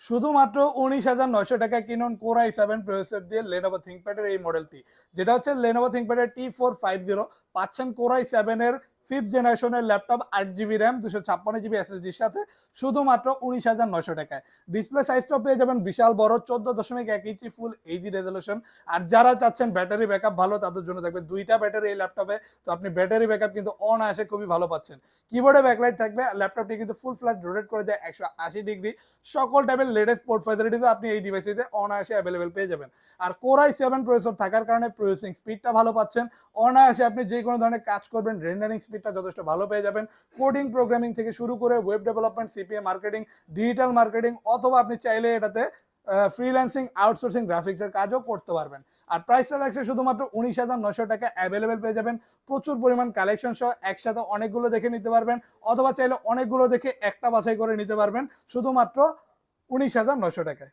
শুধুমাত্র 19,900 টাকায় কিনুন Core i7 প্রসেসর দিয়ে Lenovo ThinkPad এর এই মডেলটি, যেটা হচ্ছে Lenovo ThinkPad এর T450। পাচ্ছেন Core i7 এর 5th জেনারেশনের ল্যাপটপ, 8 GB র্যাম, 256 GB SSDর সাথে, শুধুমাত্র 19,900 টাকায়। ডিসপ্লে সাইজটাও পেয়ে যাবেন বিশাল বড়, 14.1 ইঞ্চি ফুল এইচডি রেজলিউশন। আর যারা চাচ্ছেন ব্যাটারি ব্যাকআপ ভালো, তাদের জন্য থাকবে 2টা ব্যাটারি এই ল্যাপটপে। তো আপনি ব্যাটারি ব্যাকআপ কিন্তু অনায়াসে খুবই ভালো পাচ্ছেন। কিবোর্ডে ব্যাকলাইট থাকবে, ল্যাপটপটি কিন্তু ফুল ফ্ল্যাট রোটেট করে যায় 180 ডিগ্রি। সকল টাইপের লেটেস্ট পোর্ট ফ্যাসিলিটিস আপনি এই ডিভাইসটিতে অনায়াসে অ্যাভেলেবেল পেয়ে যাবেন। আর Core i7 প্রসেসর থাকার কারণে প্রসেসিং স্পিডটা ভালো পাচ্ছেন। অনায়াসে আপনি যে কোনো ধরনের কাজ করবেন, রেন্ডারিং স্পিডটা যথেষ্ট ভালো পেয়ে যাবেন। কোডিং প্রোগ্রামিং থেকে শুরু করে web development, CPA marketing, digital marketing, অথবা আপনি চাইলে এটাতে ফ্রিল্যান্সিং, আউটসোর্সিং, গ্রাফিক্সের কাজও করতে পারবেন। আর প্রাইসটা লাগছে শুধুমাত্র 19,900 টাকা। অ্যাভেলেবেল পেয়ে যাবেন প্রচুর পরিমাণ কালেকশন সহ। একসাথে অনেকগুলো দেখে নিতে পারবেন, অথবা চাইলে অনেকগুলো দেখে একটা বাছাই করে নিতে পারবেন শুধুমাত্র 19,900 টাকায়।